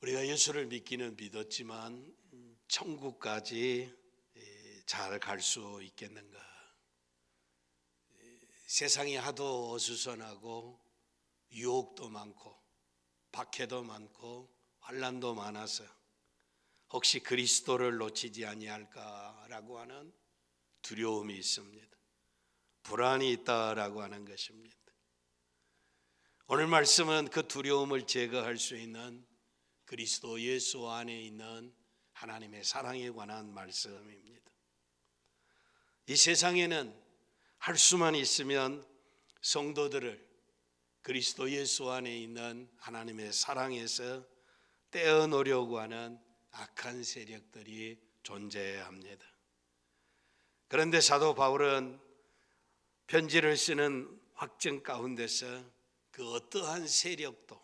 우리가 예수를 믿기는 믿었지만 천국까지 잘 갈 수 있겠는가? 세상이 하도 어수선하고 유혹도 많고 박해도 많고 환난도 많아서 혹시 그리스도를 놓치지 아니할까라고 하는 두려움이 있습니다. 불안이 있다라고 하는 것입니다. 오늘 말씀은 그 두려움을 제거할 수 있는 그리스도 예수 안에 있는 하나님의 사랑에 관한 말씀입니다. 이 세상에는 할 수만 있으면 성도들을 그리스도 예수 안에 있는 하나님의 사랑에서 떼어놓으려고 하는 악한 세력들이 존재합니다. 그런데 사도 바울은 편지를 쓰는 확증 가운데서 그 어떠한 세력도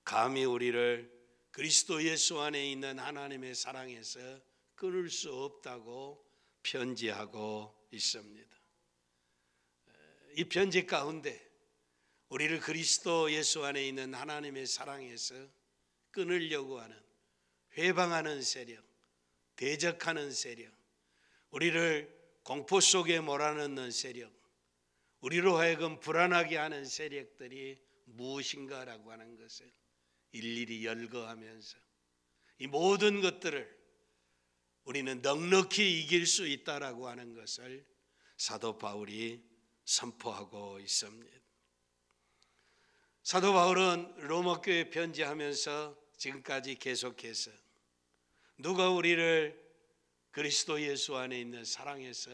감히 우리를 그리스도 예수 안에 있는 하나님의 사랑에서 끊을 수 없다고 편지하고 있습니다. 이 편지 가운데 우리를 그리스도 예수 안에 있는 하나님의 사랑에서 끊으려고 하는 회방하는 세력, 대적하는 세력, 우리를 공포 속에 몰아넣는 세력, 우리로 하여금 불안하게 하는 세력들이 무엇인가라고 하는 것을 일일이 열거하면서 이 모든 것들을 우리는 넉넉히 이길 수 있다라고 하는 것을 사도 바울이 선포하고 있습니다. 사도 바울은 로마 교회에 편지하면서 지금까지 계속해서 누가 우리를 그리스도 예수 안에 있는 사랑에서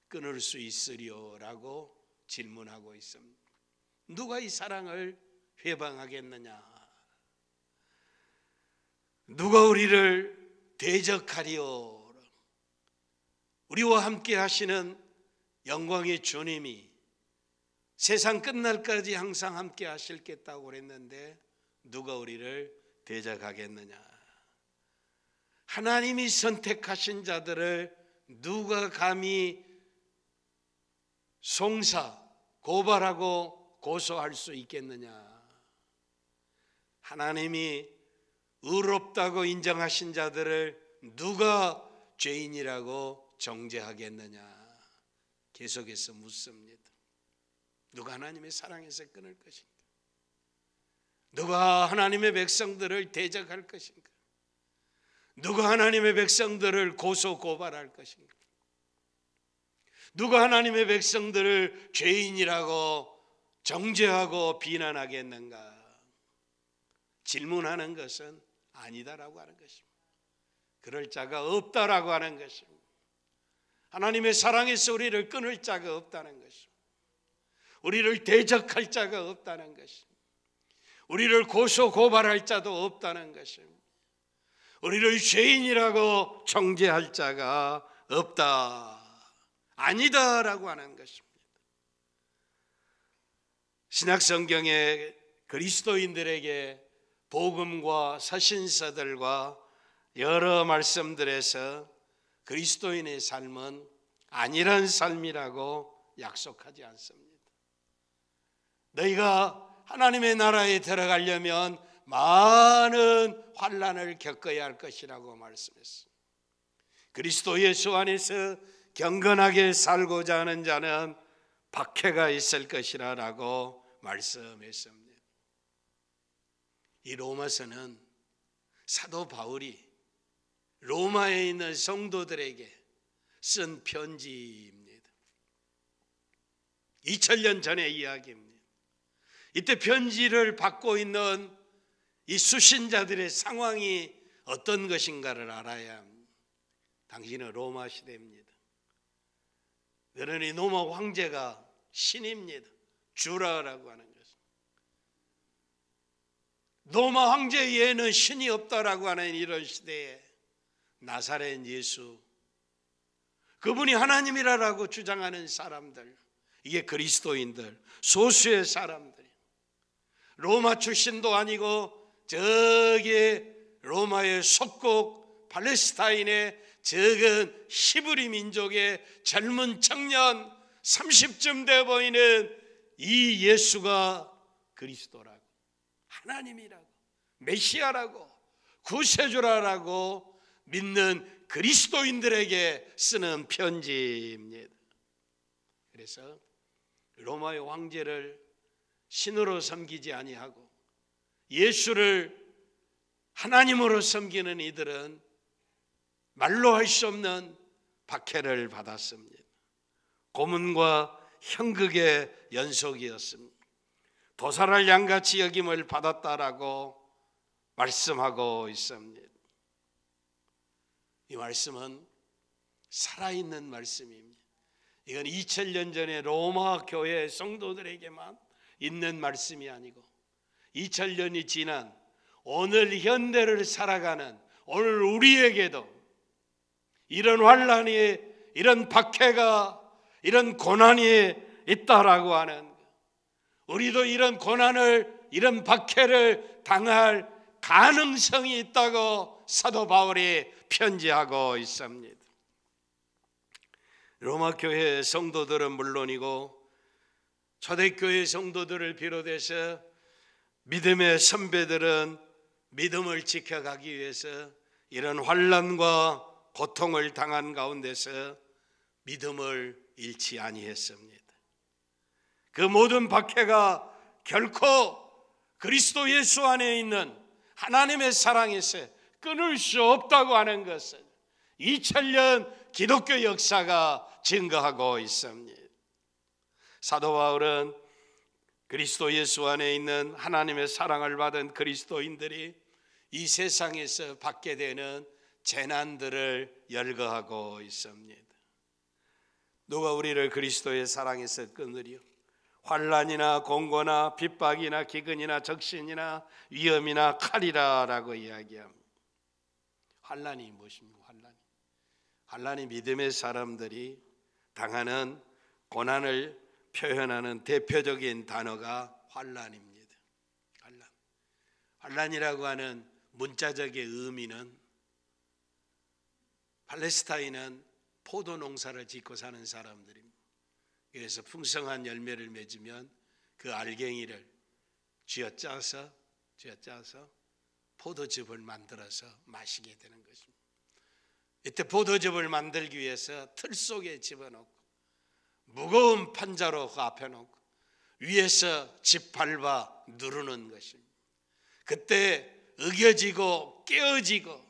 끊을 수 있으리요라고 질문하고 있습니다. 누가 이 사랑을 회방하겠느냐? 누가 우리를 대적하리요? 우리와 함께 하시는 영광의 주님이 세상 끝날까지 항상 함께 하실겠다고 그랬는데 누가 우리를 대적하겠느냐? 하나님이 선택하신 자들을 누가 감히 송사, 고발하고 고소할 수 있겠느냐? 하나님이 의롭다고 인정하신 자들을 누가 죄인이라고 정죄하겠느냐? 계속해서 묻습니다. 누가 하나님의 사랑에서 끊을 것인가? 누가 하나님의 백성들을 대적할 것인가? 누가 하나님의 백성들을 고소 고발할 것인가? 누가 하나님의 백성들을 죄인이라고 정죄하고 비난하겠는가? 질문하는 것은 아니다라고 하는 것입니다. 그럴 자가 없다라고 하는 것입니다. 하나님의 사랑에서 우리를 끊을 자가 없다는 것입니다. 우리를 대적할 자가 없다는 것입니다. 우리를 고소 고발할 자도 없다는 것입니다. 우리를 죄인이라고 정죄할 자가 없다, 아니다라고 하는 것입니다. 신약 성경에 그리스도인들에게 복음과 서신서들과 여러 말씀들에서 그리스도인의 삶은 안일한 삶이라고 약속하지 않습니다. 너희가 하나님의 나라에 들어가려면 많은 환난을 겪어야 할 것이라고 말씀했습니다. 그리스도 예수 안에서 경건하게 살고자 하는 자는 박해가 있을 것이라고 말씀했습니다. 이 로마서는 사도 바울이 로마에 있는 성도들에게 쓴 편지입니다. 2000년 전의 이야기입니다. 이때 편지를 받고 있는 이 수신자들의 상황이 어떤 것인가를 알아야 합니다. 당시는 로마 시대입니다. 그러니 로마 황제가 신입니다. 주라라고 하는 것입니다. 로마 황제 외에는 신이 없다라고 하는 이런 시대에 나사렛 예수, 그분이 하나님이라고 주장하는 사람들, 이게 그리스도인들, 소수의 사람들, 로마 출신도 아니고 저기 로마의 속국 팔레스타인의 적은 히브리 민족의 젊은 청년 30쯤 돼 보이는 이 예수가 그리스도라고, 하나님이라고, 메시아라고 구세주라고 믿는 그리스도인들에게 쓰는 편지입니다. 그래서 로마의 황제를 신으로 섬기지 아니하고 예수를 하나님으로 섬기는 이들은 말로 할 수 없는 박해를 받았습니다. 고문과 형극의 연속이었습니다. 도살할 양같이 여김을 받았다라고 말씀하고 있습니다. 이 말씀은 살아있는 말씀입니다. 이건 2000년 전에 로마 교회 성도들에게만 있는 말씀이 아니고 2000년이 지난 오늘 현대를 살아가는 오늘 우리에게도 이런 환난이, 이런 박해가, 이런 고난이 있다라고 하는, 우리도 이런 고난을, 이런 박해를 당할 가능성이 있다고 사도 바울이 편지하고 있습니다. 로마 교회 성도들은 물론이고 초대교회 성도들을 비롯해서 믿음의 선배들은 믿음을 지켜가기 위해서 이런 환난과 고통을 당한 가운데서 믿음을 잃지 아니했습니다. 그 모든 박해가 결코 그리스도 예수 안에 있는 하나님의 사랑에서 끊을 수 없다고 하는 것을 2000년 기독교 역사가 증거하고 있습니다. 사도 바울은 그리스도 예수 안에 있는 하나님의 사랑을 받은 그리스도인들이 이 세상에서 받게 되는 재난들을 열거하고 있습니다. 누가 우리를 그리스도의 사랑에서 끊으리요? 환난이나 공고나 핍박이나 기근이나 적신이나 위험이나 칼이라라고 이야기합니다. 환난이 무엇입니까? 환난이 믿음의 사람들이 당하는 고난을 표현하는 대표적인 단어가 환난입니다. 환난이라고 하는 문자적인 의미는 팔레스타인은 포도 농사를 짓고 사는 사람들입니다. 그래서 풍성한 열매를 맺으면 그 알갱이를 쥐어짜서 포도즙을 만들어서 마시게 되는 것입니다. 이때 포도즙을 만들기 위해서 틀 속에 집어넣고 무거운 판자로 그 앞에 놓고 위에서 짓밟아 누르는 것입니다. 그때 으겨지고 깨어지고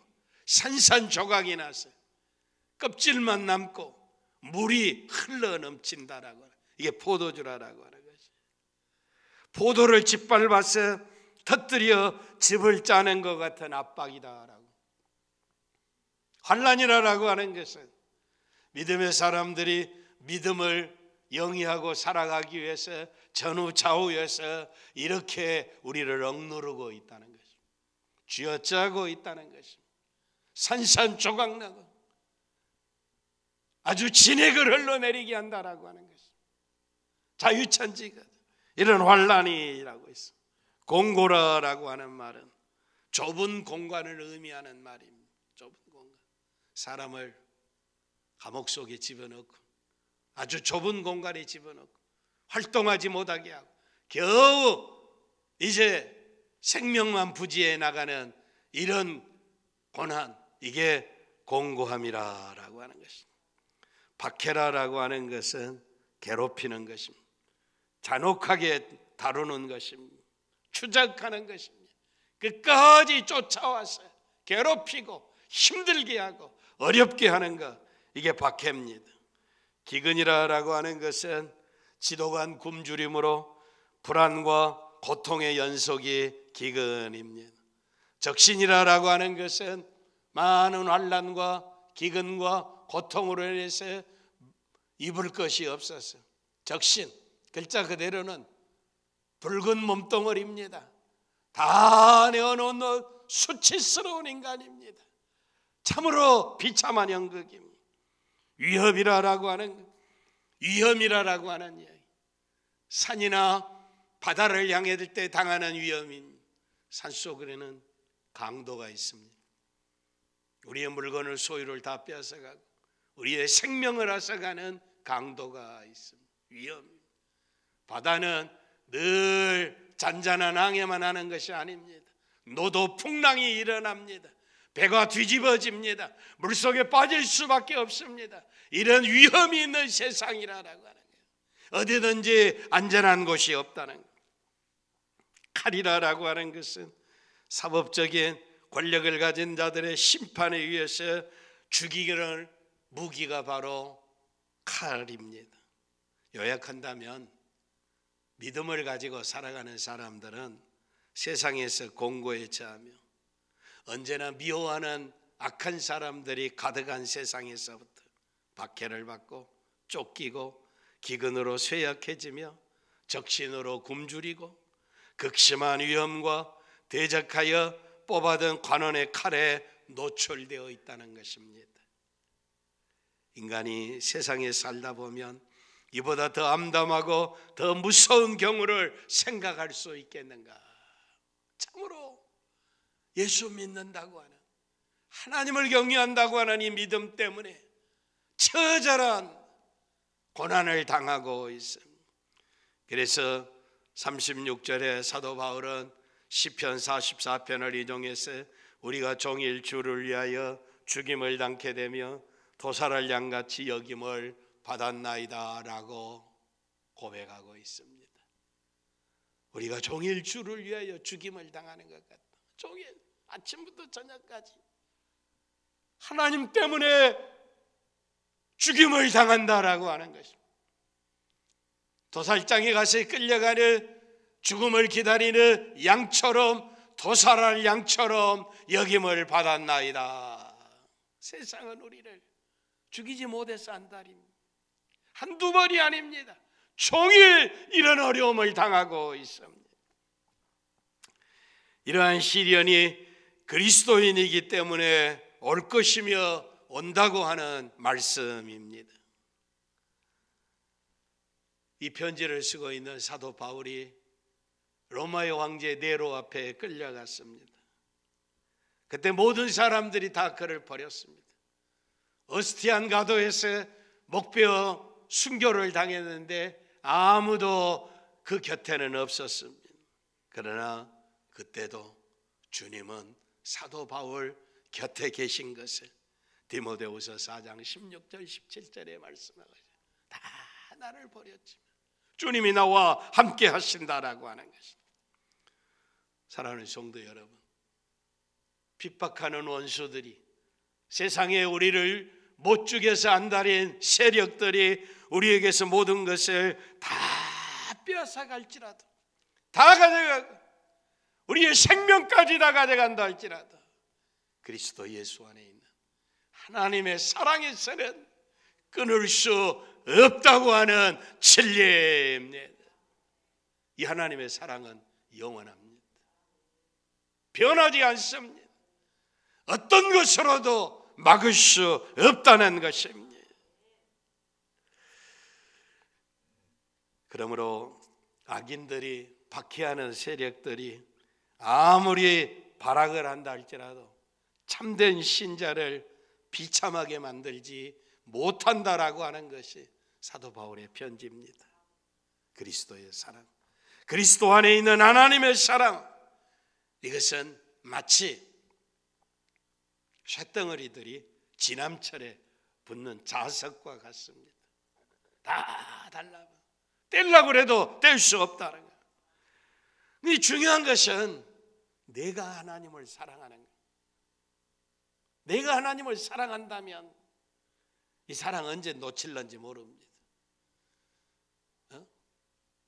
산산조각이 나서 껍질만 남고 물이 흘러 넘친다라고, 이게 포도주라고 하는 것이. 포도를 짓밟아서 터뜨려 즙을 짜는 것 같은 압박이다라고. 환난이라고 하는 것은 믿음의 사람들이 믿음을 영위하고 살아가기 위해서 전후좌우에서 이렇게 우리를 억누르고 있다는 것입니다. 쥐어짜고 있다는 것입니다. 산산조각나고 아주 진액을 흘러내리게 한다라고 하는 것입니다. 자유천지가 이런 환난이라고 있어. 공고라라고 하는 말은 좁은 공간을 의미하는 말입니다. 좁은 공간, 사람을 감옥 속에 집어넣고 아주 좁은 공간에 집어넣고 활동하지 못하게 하고 겨우 이제 생명만 부지해 나가는 이런 고난, 이게 공고함이라고 하는 것입니다. 박해라라고 하는 것은 괴롭히는 것입니다. 잔혹하게 다루는 것입니다. 추적하는 것입니다. 끝까지 쫓아와서 괴롭히고 힘들게 하고 어렵게 하는 것, 이게 박해입니다. 기근이라고 하는 것은 지독한 굶주림으로 불안과 고통의 연속이 기근입니다. 적신이라고 하는 것은 많은 환난과 기근과 고통으로 인해서 입을 것이 없어서, 적신 글자 그대로는 붉은 몸뚱어리입니다. 다 내어놓은 수치스러운 인간입니다. 참으로 비참한 연극입니다. 위험이라고 하는 이야기, 산이나 바다를 향해 들 때 당하는 위험인, 산속에는 강도가 있습니다. 우리의 물건을, 소유를 다 빼앗아가고 우리의 생명을 앗아가는 강도가 있습니다. 위험입니다. 바다는 늘 잔잔한 항해만 하는 것이 아닙니다. 노도 풍랑이 일어납니다. 배가 뒤집어집니다. 물속에 빠질 수밖에 없습니다. 이런 위험이 있는 세상이라고 하는 거예요. 어디든지 안전한 곳이 없다는 거예요. 칼이라고 하는 것은 사법적인 권력을 가진 자들의 심판에 의해서 죽이는 무기가 바로 칼입니다. 요약한다면 믿음을 가지고 살아가는 사람들은 세상에서 공고에 처하며 언제나 미워하는 악한 사람들이 가득한 세상에서부터 박해를 받고 쫓기고 기근으로 쇠약해지며 적신으로 굶주리고 극심한 위험과 대적하여 뽑아든 관원의 칼에 노출되어 있다는 것입니다. 인간이 세상에 살다 보면 이보다 더 암담하고 더 무서운 경우를 생각할 수 있겠는가? 참으로 예수 믿는다고 하는, 하나님을 경외한다고 하는 이 믿음 때문에 처절한 고난을 당하고 있습니다. 그래서 36절에 사도 바울은 시편 44편을 인용해서 우리가 종일 주를 위하여 죽임을 당케 되며 도살할 양같이 여김을 받았나이다 라고 고백하고 있습니다. 우리가 종일 주를 위하여 죽임을 당하는 것 같다. 종일 아침부터 저녁까지 하나님 때문에 죽임을 당한다라고 하는 것입니다. 도살장에 가서 끌려가는 죽음을 기다리는 양처럼, 도살할 양처럼 여김을 받았나이다. 세상은 우리를 죽이지 못해서 안달입니다. 한두 번이 아닙니다. 종일 이런 어려움을 당하고 있습니다. 이러한 시련이 그리스도인이기 때문에 올 것이며 온다고 하는 말씀입니다. 이 편지를 쓰고 있는 사도 바울이 로마의 황제 네로 앞에 끌려갔습니다. 그때 모든 사람들이 다 그를 버렸습니다. 어스티안 가도에서 목베어 순교를 당했는데 아무도 그 곁에는 없었습니다. 그러나 그때도 주님은 사도 바울 곁에 계신 것을 디모데후서 4장 16절 17절에 말씀하고 다 나를 버렸지만 주님이 나와 함께 하신다라고 하는 것입니다. 사랑하는 성도 여러분, 핍박하는 원수들이, 세상에 우리를 못 죽여서 안달인 세력들이 우리에게서 모든 것을 다 빼앗아갈지라도, 다 가져가고 우리의 생명까지 다 가져간다 할지라도 그리스도 예수 안에 있는 하나님의 사랑에서는 끊을 수 없다고 하는 진리입니다. 이 하나님의 사랑은 영원합니다. 변하지 않습니다. 어떤 것으로도 막을 수 없다는 것입니다. 그러므로 악인들이, 박해하는 세력들이 아무리 발악을 한다 할지라도 참된 신자를 비참하게 만들지 못한다라고 하는 것이 사도 바울의 편지입니다. 그리스도의 사랑, 그리스도 안에 있는 하나님의 사랑, 이것은 마치 쇳덩어리들이 지남철에 붙는 자석과 같습니다. 다 달라봐. 떼려고 해도 뗄 수 없다는 거예요. 이 중요한 것은 내가 하나님을 사랑하는 거예요. 내가 하나님을 사랑한다면 이 사랑 언제 놓칠는지 모릅니다.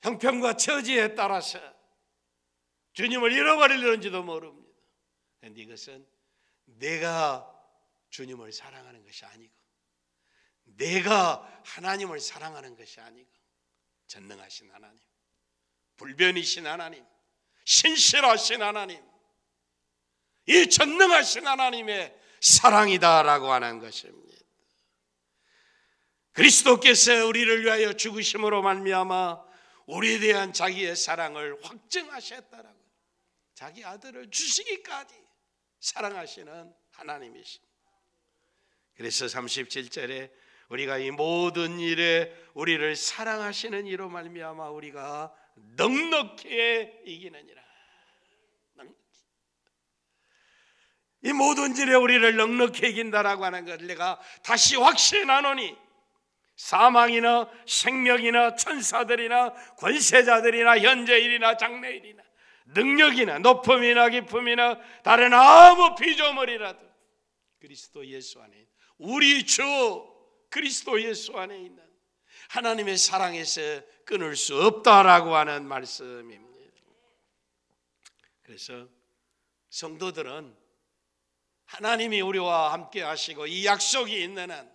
형편과 처지에 따라서 주님을 잃어버리는지도 모릅니다. 그런데 이것은 내가 주님을 사랑하는 것이 아니고, 내가 하나님을 사랑하는 것이 아니고, 전능하신 하나님, 불변이신 하나님, 신실하신 하나님, 이 전능하신 하나님의 사랑이다라고 하는 것입니다. 그리스도께서 우리를 위하여 죽으심으로 말미암아 우리에 대한 자기의 사랑을 확증하셨다라고, 자기 아들을 주시기까지 사랑하시는 하나님이십니다. 그래서 37절에 우리가 이 모든 일에 우리를 사랑하시는 이로 말미암아 우리가 넉넉히 이기느니라. 이 모든 일에 우리를 넉넉히 이긴다라고 하는 것을 내가 다시 확신하노니 사망이나 생명이나 천사들이나 권세자들이나 현재일이나 장래일이나 능력이나 높음이나 깊음이나 다른 아무 피조물이라도 그리스도 예수 안에 우리 주 그리스도 예수 안에 있는 하나님의 사랑에서 끊을 수 없다라고 하는 말씀입니다. 그래서 성도들은 하나님이 우리와 함께 하시고 이 약속이 있는 한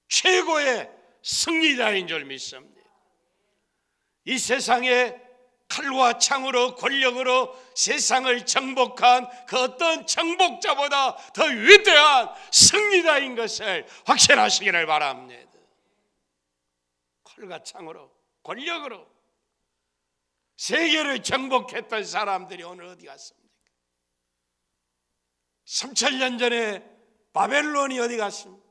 최고의 승리자인 줄 믿습니다. 이 세상에 칼과 창으로 권력으로 세상을 정복한 그 어떤 정복자보다 더 위대한 승리자인 것을 확신하시기를 바랍니다. 칼과 창으로 권력으로 세계를 정복했던 사람들이 오늘 어디 갔습니까? 3000년 전에 바벨론이 어디 갔습니까?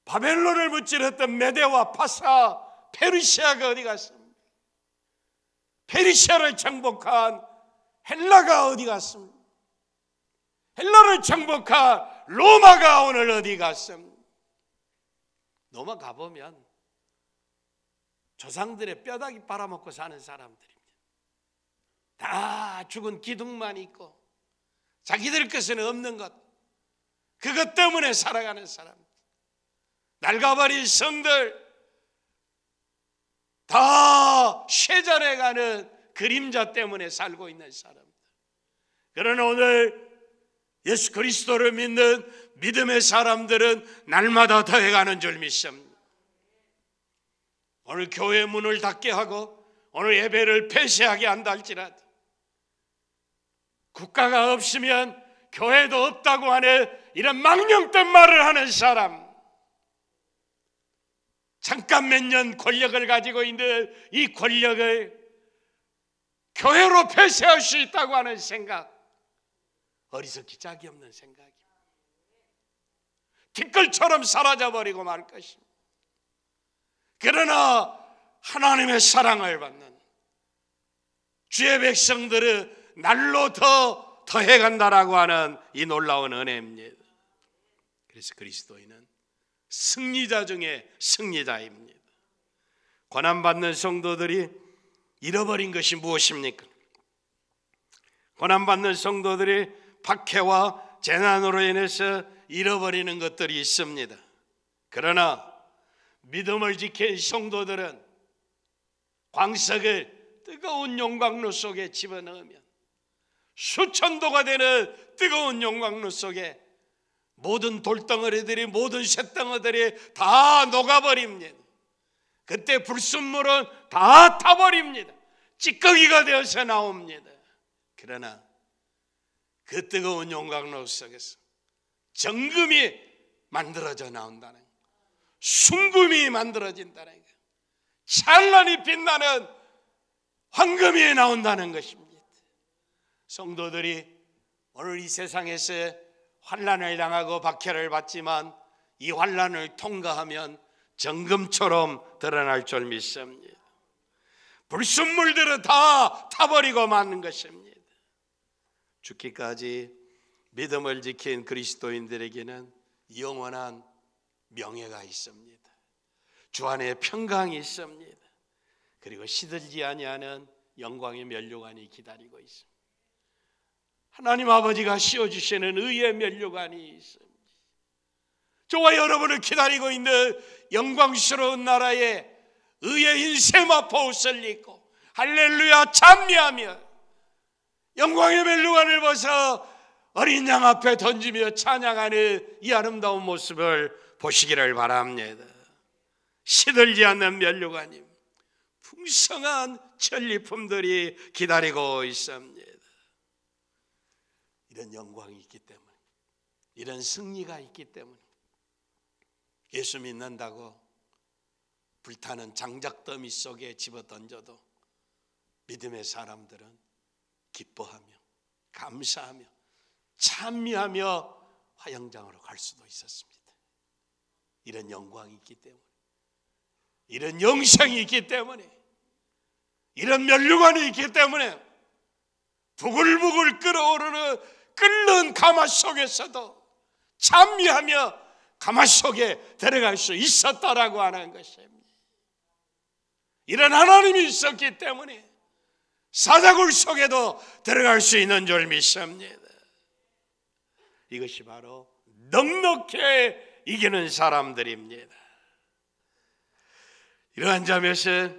바벨론을 무찌르던 메대와 파사 페르시아가 어디 갔습니까? 페르시아를 정복한 헬라가 어디 갔습니까? 헬라를 정복한 로마가 오늘 어디 갔습니까? 로마 가보면 조상들의 뼈다귀 빨아먹고 사는 사람들입니다. 다 죽은 기둥만 있고 자기들 것은 없는 것, 그것 때문에 살아가는 사람들, 낡아버린 성들, 다 쇠잔해가는 그림자 때문에 살고 있는 사람들. 그러나 오늘 예수 그리스도를 믿는 믿음의 사람들은 날마다 더해가는 줄 믿습니다. 오늘 교회 문을 닫게 하고 오늘 예배를 폐쇄하게 한다 할지라도 국가가 없으면 교회도 없다고 하는 이런 망령된 말을 하는 사람, 잠깐 몇 년 권력을 가지고 있는 이 권력을 교회로 폐쇄할 수 있다고 하는 생각, 어리석기 짝이 없는 생각입니다. 티끌처럼 사라져버리고 말 것입니다. 그러나 하나님의 사랑을 받는 주의 백성들은 날로 더 더해간다라고 하는 이 놀라운 은혜입니다. 그래서 그리스도인은 승리자 중에 승리자입니다. 고난받는 성도들이 잃어버린 것이 무엇입니까? 고난받는 성도들이 박해와 재난으로 인해서 잃어버리는 것들이 있습니다. 그러나 믿음을 지킨 성도들은 광석을 뜨거운 용광로 속에 집어넣으면 수천도가 되는 뜨거운 용광로 속에 모든 돌덩어리들이, 모든 쇳덩어리들이 다 녹아버립니다. 그때 불순물은 다 타버립니다. 찌꺼기가 되어서 나옵니다. 그러나 그 뜨거운 용광로 속에서 정금이 만들어져 나온다는 것, 순금이 만들어진다는 것, 찬란히 빛나는 황금이 나온다는 것입니다. 성도들이 오늘 이 세상에서 환난을 당하고 박해를 받지만 이 환난을 통과하면 정금처럼 드러날 줄 믿습니다. 불순물들은 다 타버리고 마는 것입니다. 죽기까지 믿음을 지킨 그리스도인들에게는 영원한 명예가 있습니다. 주 안에 평강이 있습니다. 그리고 시들지 아니하는 영광의 면류관이 기다리고 있습니다. 하나님 아버지가 씌워주시는 의의 면류관이 있습니다. 저와 여러분을 기다리고 있는 영광스러운 나라에 의의 인세마포 옷을 입고 할렐루야 찬미하며 영광의 면류관을 벗어 어린 양 앞에 던지며 찬양하는 이 아름다운 모습을 보시기를 바랍니다. 시들지 않는 면류관님, 풍성한 전리품들이 기다리고 있습니다. 이런 영광이 있기 때문에, 이런 승리가 있기 때문에 예수 믿는다고 불타는 장작더미 속에 집어던져도 믿음의 사람들은 기뻐하며 감사하며 찬미하며 화영장으로 갈 수도 있었습니다. 이런 영광이 있기 때문에, 이런 영생이 있기 때문에, 이런 면류관이 있기 때문에 부글부글 끓어오르는 끓는 가마 속에서도 잠미하며 가마 속에 들어갈 수 있었다라고 하는 것입니다. 이런 하나님이 있었기 때문에 사자굴 속에도 들어갈 수 있는 줄 믿습니다. 이것이 바로 넉넉히 이기는 사람들입니다. 이러한 점에서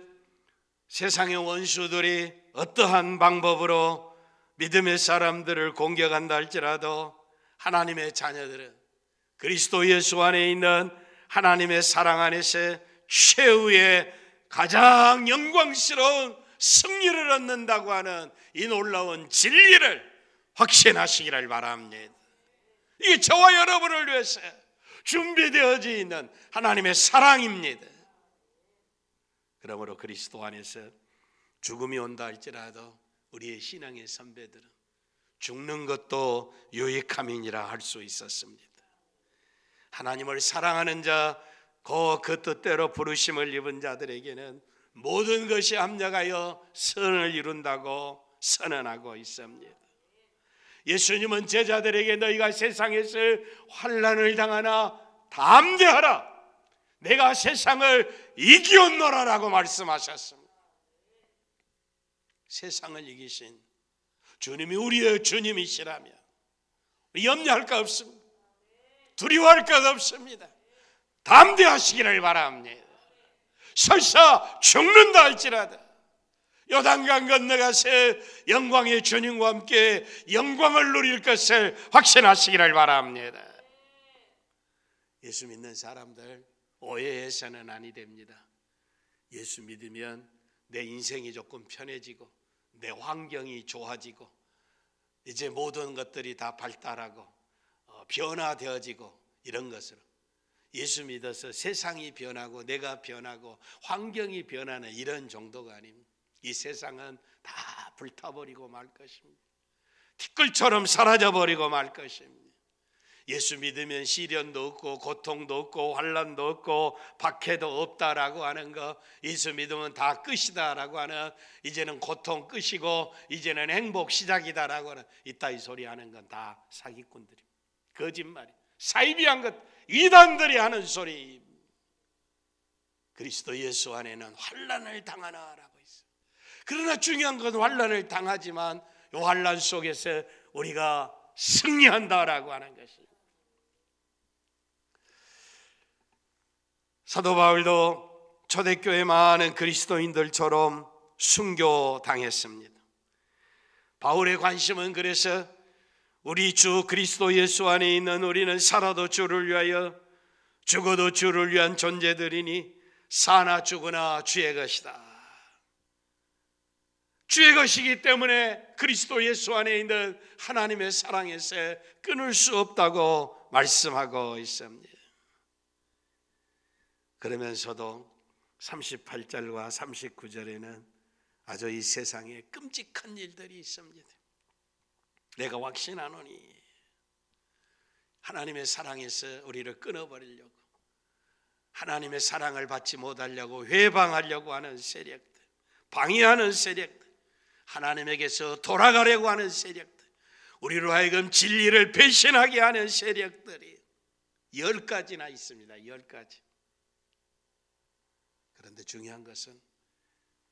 세상의 원수들이 어떠한 방법으로 믿음의 사람들을 공격한다 할지라도 하나님의 자녀들은 그리스도 예수 안에 있는 하나님의 사랑 안에서 최후의 가장 영광스러운 승리를 얻는다고 하는 이 놀라운 진리를 확신하시기를 바랍니다. 이게 저와 여러분을 위해서 준비되어져 있는 하나님의 사랑입니다. 그러므로 그리스도 안에서 죽음이 온다 할지라도 우리의 신앙의 선배들은 죽는 것도 유익함이니라 할 수 있었습니다. 하나님을 사랑하는 자, 그 뜻대로 부르심을 입은 자들에게는 모든 것이 합력하여 선을 이룬다고 선언하고 있습니다. 예수님은 제자들에게 너희가 세상에서 환난을 당하나 담대하라, 내가 세상을 이기었노라라고 말씀하셨습니다. 세상을 이기신 주님이 우리의 주님이시라면 염려할 것 없습니다. 두려워할 것 없습니다. 담대하시기를 바랍니다. 설사 죽는다 할지라도 요단강 건너가서 영광의 주님과 함께 영광을 누릴 것을 확신하시기를 바랍니다. 예수 믿는 사람들 오해해서는 아니 됩니다. 예수 믿으면 내 인생이 조금 편해지고 내 환경이 좋아지고 이제 모든 것들이 다 발달하고 변화되어지고 이런 것으로 예수 믿어서 세상이 변하고 내가 변하고 환경이 변하는 이런 정도가 아닙니다. 이 세상은 다 불타버리고 말 것입니다. 티끌처럼 사라져버리고 말 것입니다. 예수 믿으면 시련도 없고 고통도 없고 환난도 없고 박해도 없다라고 하는 거, 예수 믿으면 다 끝이다라고 하는, 이제는 고통 끝이고 이제는 행복 시작이다라고 하는 이따위 소리 하는 건 다 사기꾼들입니다. 거짓말이, 사이비한 것, 이단들이 하는 소리. 그리스도 예수 안에는 환난을 당하나라고 있어요. 그러나 중요한 건 환난을 당하지만 이 환난 속에서 우리가 승리한다라고 하는 것입니다. 사도 바울도 초대교회 많은 그리스도인들처럼 순교당했습니다. 바울의 관심은 그래서 우리 주 그리스도 예수 안에 있는 우리는 살아도 주를 위하여 죽어도 주를 위한 존재들이니 사나 죽으나 주의 것이다. 주의 것이기 때문에 그리스도 예수 안에 있는 하나님의 사랑에서 끊을 수 없다고 말씀하고 있습니다. 그러면서도 38절과 39절에는 아주 이 세상에 끔찍한 일들이 있습니다. 내가 확신하노니 하나님의 사랑에서 우리를 끊어버리려고, 하나님의 사랑을 받지 못하려고 회방하려고 하는 세력들, 방해하는 세력들, 하나님에게서 돌아가려고 하는 세력들, 우리로 하여금 진리를 배신하게 하는 세력들이 10가지나 있습니다. 10가지. 그런데 중요한 것은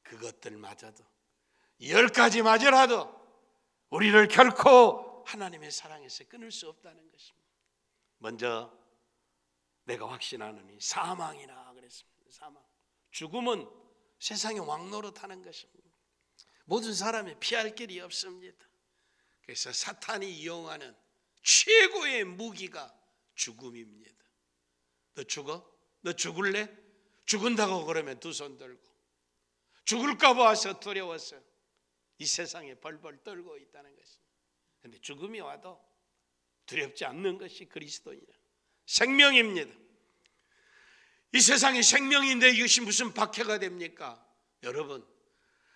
그것들마저도 10가지 마저라도 우리를 결코 하나님의 사랑에서 끊을 수 없다는 것입니다. 먼저 내가 확신하노니 사망이나 그랬습니다. 사망, 죽음은 세상의 왕노릇하는 것입니다. 모든 사람이 피할 길이 없습니다. 그래서 사탄이 이용하는 최고의 무기가 죽음입니다. 너 죽어? 너 죽을래? 죽은다고 그러면 두 손 들고, 죽을까 봐서 두려워서 이 세상에 벌벌 떨고 있다는 것입니다. 그런데 죽음이 와도 두렵지 않는 것이 그리스도이냐, 생명입니다. 이 세상이 생명인데 이것이 무슨 박해가 됩니까? 여러분,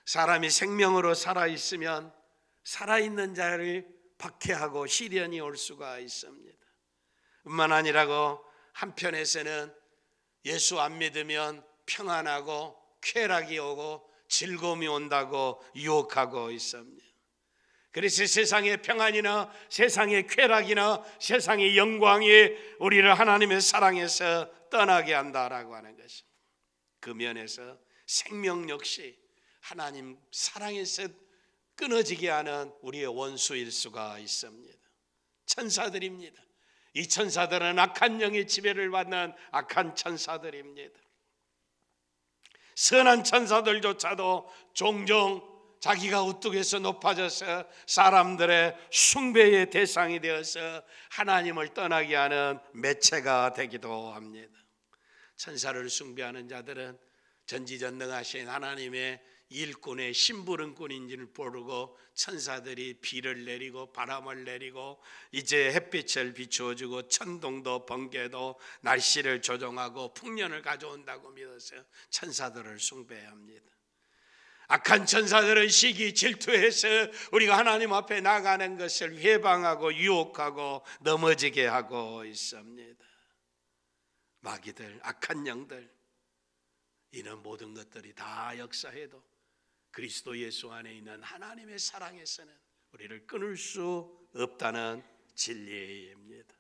사람이 생명으로 살아있으면 살아있는 자를 박해하고 시련이 올 수가 있습니다. 뿐만 아니라고 한편에서는 예수 안 믿으면 평안하고 쾌락이 오고 즐거움이 온다고 유혹하고 있습니다. 그래서 세상의 평안이나 세상의 쾌락이나 세상의 영광이 우리를 하나님의 사랑에서 떠나게 한다라고 하는 것입니다. 그 면에서 생명 역시 하나님 사랑에서 끊어지게 하는 우리의 원수일 수가 있습니다. 천사들입니다. 이 천사들은 악한 영의 지배를 받는 악한 천사들입니다. 선한 천사들조차도 종종 자기가 우뚝에서 높아져서 사람들의 숭배의 대상이 되어서 하나님을 떠나게 하는 매체가 되기도 합니다. 천사를 숭배하는 자들은 전지전능하신 하나님의 일꾼의 심부름꾼인지를 모르고 천사들이 비를 내리고 바람을 내리고 이제 햇빛을 비추어주고 천둥도 번개도 날씨를 조종하고 풍년을 가져온다고 믿어서 천사들을 숭배합니다. 악한 천사들은 시기 질투해서 우리가 하나님 앞에 나가는 것을 회방하고 유혹하고 넘어지게 하고 있습니다. 마귀들, 악한 영들, 이런 모든 것들이 다 역사해도 그리스도 예수 안에 있는 하나님의 사랑에서는 우리를 끊을 수 없다는 진리입니다.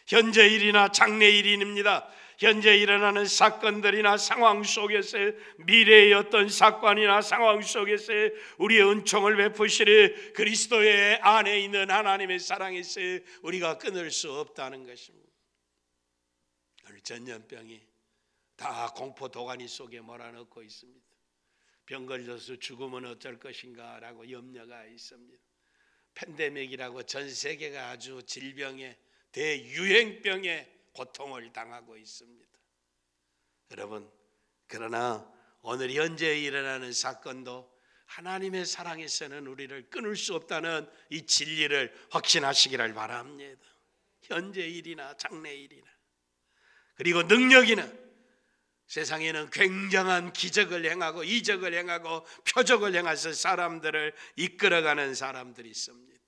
현재 일이나 장래 일입니다. 현재 일어나는 사건들이나 상황 속에서 미래의 어떤 사건이나 상황 속에서 우리의 은총을 베푸시리 그리스도의 안에 있는 하나님의 사랑에서 우리가 끊을 수 없다는 것입니다. 오늘 전염병이 다 공포 도가니 속에 몰아넣고 있습니다. 병 걸려서 죽으면 어쩔 것인가 라고 염려가 있습니다. 팬데믹이라고 전 세계가 아주 질병에 대유행병에 고통을 당하고 있습니다. 여러분, 그러나 오늘 현재 일어나는 사건도 하나님의 사랑에서는 우리를 끊을 수 없다는 이 진리를 확신하시기를 바랍니다. 현재 일이나 장래 일이나 그리고 능력이나 세상에는 굉장한 기적을 행하고 이적을 행하고 표적을 행해서 사람들을 이끌어가는 사람들이 있습니다.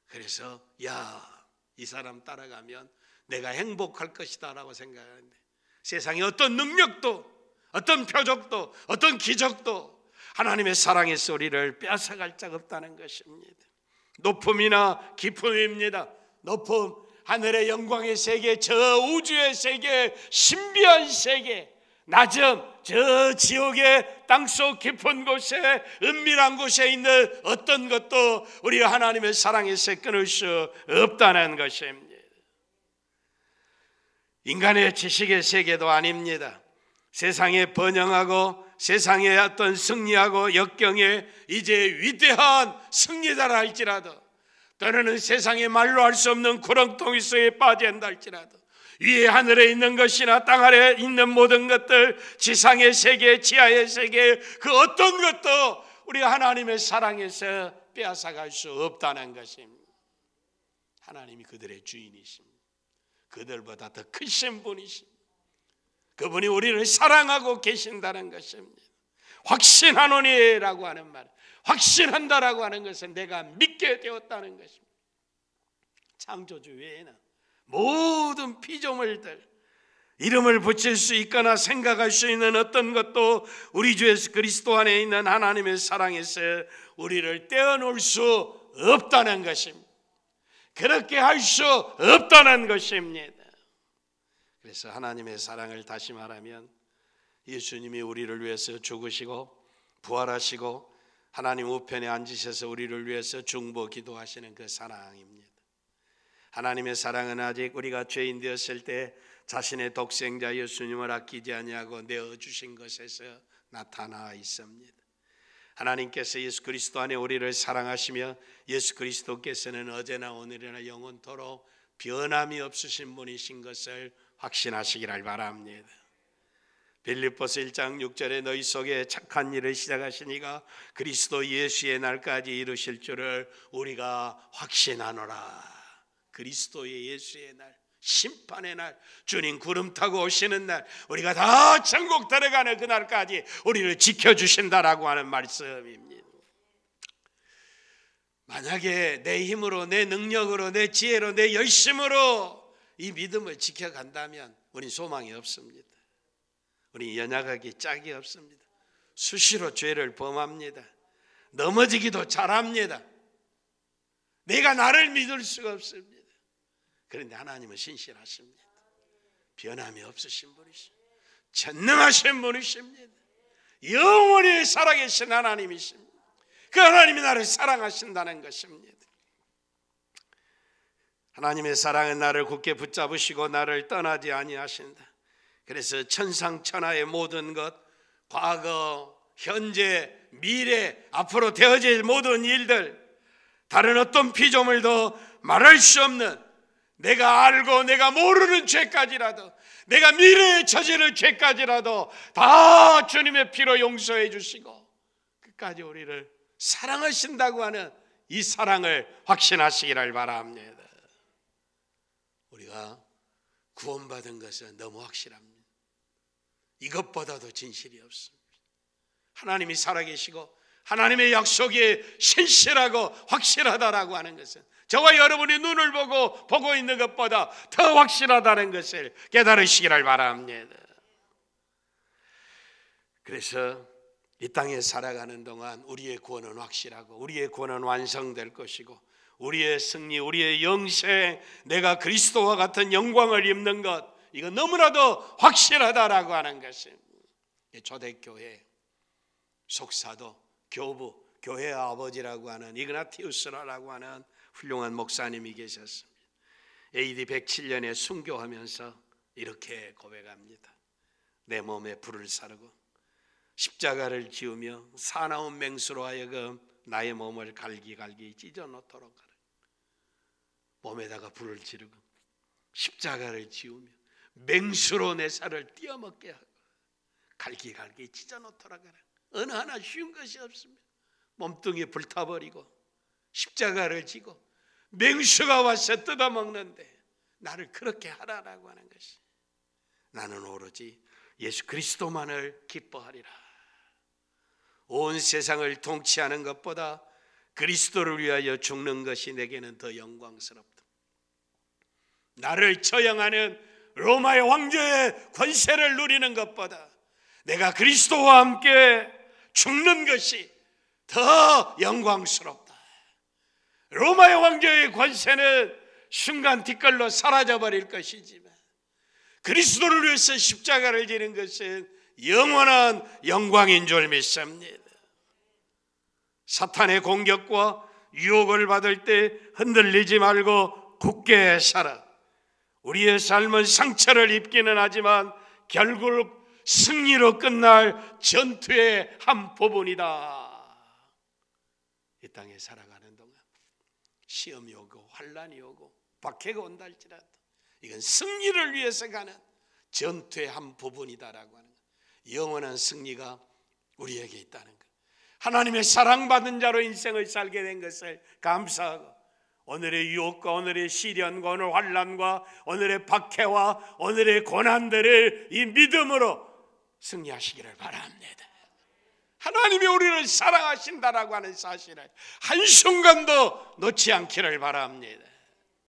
그래서 이 사람 따라가면 내가 행복할 것이다 라고 생각하는데 세상에 어떤 능력도 어떤 표적도 어떤 기적도 하나님의 사랑의 소리를 빼앗아갈 자 없다는 것입니다. 높음이나 깊음입니다. 높음, 하늘의 영광의 세계, 저 우주의 세계, 신비한 세계, 낮음, 저 지옥의 땅속 깊은 곳에 은밀한 곳에 있는 어떤 것도 우리 하나님의 사랑에서 끊을 수 없다는 것입니다. 인간의 지식의 세계도 아닙니다. 세상에 번영하고 세상에 어떤 승리하고 역경에 이제 위대한 승리자라 할지라도 때로는 세상에 말로 할 수 없는 구렁텅이 속에 빠진다 할지라도 위에 하늘에 있는 것이나 땅 아래에 있는 모든 것들, 지상의 세계, 지하의 세계, 그 어떤 것도 우리가 하나님의 사랑에서 빼앗아갈 수 없다는 것입니다. 하나님이 그들의 주인이십니다. 그들보다 더 크신 분이십니다. 그분이 우리를 사랑하고 계신다는 것입니다. 확신하노니라고 하는 말, 확신한다라고 하는 것은 내가 믿게 되었다는 것입니다. 창조주 외에는 모든 피조물들, 이름을 붙일 수 있거나 생각할 수 있는 어떤 것도 우리 주 예수 그리스도 안에 있는 하나님의 사랑에서 우리를 떼어놓을 수 없다는 것입니다. 그렇게 할 수 없다는 것입니다. 그래서 하나님의 사랑을 다시 말하면 예수님이 우리를 위해서 죽으시고 부활하시고 하나님 우편에 앉으셔서 우리를 위해서 중보 기도하시는 그 사랑입니다. 하나님의 사랑은 아직 우리가 죄인 되었을 때 자신의 독생자 예수님을 아끼지 아니하고 내어주신 것에서 나타나 있습니다. 하나님께서 예수 그리스도 안에 우리를 사랑하시며 예수 그리스도께서는 어제나 오늘이나 영원토록 변함이 없으신 분이신 것을 확신하시기를 바랍니다. 빌립보서 1장 6절에 너희 속에 착한 일을 시작하신 이가 그리스도 예수의 날까지 이루실 줄을 우리가 확신하노라. 그리스도의 예수의 날, 심판의 날, 주님 구름 타고 오시는 날, 우리가 다 천국 들어가는 그날까지 우리를 지켜주신다라고 하는 말씀입니다. 만약에 내 힘으로, 내 능력으로, 내 지혜로, 내 열심으로 이 믿음을 지켜간다면 우린 소망이 없습니다. 우린 연약하기 짝이 없습니다. 수시로 죄를 범합니다. 넘어지기도 잘합니다. 내가 나를 믿을 수가 없습니다. 그런데 하나님은 신실하십니다. 변함이 없으신 분이십니다. 전능하신 분이십니다. 영원히 살아계신 하나님이십니다. 그 하나님이 나를 사랑하신다는 것입니다. 하나님의 사랑은 나를 굳게 붙잡으시고 나를 떠나지 아니하신다. 그래서 천상천하의 모든 것, 과거, 현재, 미래, 앞으로 되어질 모든 일들, 다른 어떤 피조물도 말할 수 없는, 내가 알고 내가 모르는 죄까지라도, 내가 미래에 저지를 죄까지라도 다 주님의 피로 용서해 주시고 끝까지 우리를 사랑하신다고 하는 이 사랑을 확신하시기를 바랍니다. 우리가 구원받은 것은 너무 확실합니다. 이것보다도 진실이 없습니다. 하나님이 살아계시고 하나님의 약속이 신실하고 확실하다라고 하는 것은 저와 여러분이 눈을 보고 있는 것보다 더 확실하다는 것을 깨달으시기를 바랍니다. 그래서 이 땅에 살아가는 동안 우리의 구원은 확실하고 우리의 구원은 완성될 것이고 우리의 승리, 우리의 영생, 내가 그리스도와 같은 영광을 입는 것, 이건 너무나도 확실하다라고 하는 것입니다. 초대교회 속사도, 교부, 교회의 아버지라고 하는 이그나티우스라고 하는 훌륭한 목사님이 계셨습니다. AD 107년에 순교하면서 이렇게 고백합니다. 내 몸에 불을 사르고 십자가를 지으며 사나운 맹수로 하여금 나의 몸을 갈기갈기 찢어놓도록 하라. 몸에다가 불을 지르고 십자가를 지우며 맹수로 내 살을 띄어먹게 하고 갈기갈기 찢어놓도록 하라. 어느 하나 쉬운 것이 없습니다. 몸뚱이 불타버리고 십자가를 지고 맹수가 와서 뜯어먹는데 나를 그렇게 하라라고 하는 것이, 나는 오로지 예수 그리스도만을 기뻐하리라. 온 세상을 통치하는 것보다 그리스도를 위하여 죽는 것이 내게는 더 영광스럽다. 나를 처형하는 로마의 황제의 권세를 누리는 것보다 내가 그리스도와 함께 죽는 것이 더 영광스럽다. 로마의 황제의 권세는 순간 티끌로 사라져버릴 것이지만 그리스도를 위해서 십자가를 지는 것은 영원한 영광인 줄 믿습니다. 사탄의 공격과 유혹을 받을 때 흔들리지 말고 굳게 살아. 우리의 삶은 상처를 입기는 하지만 결국 승리로 끝날 전투의 한 부분이다. 이 땅에 살아가는 동안 시험이 오고 환난이 오고 박해가 온다 할지라도 이건 승리를 위해서 가는 전투의 한 부분이다라고 하는 것. 영원한 승리가 우리에게 있다는 것. 하나님의 사랑받은 자로 인생을 살게 된 것을 감사하고 오늘의 유혹과 오늘의 시련과 오늘 환난과 오늘의 박해와 오늘의 고난들을 이 믿음으로 승리하시기를 바랍니다. 하나님이 우리를 사랑하신다라고 하는 사실을 한순간도 놓지 않기를 바랍니다.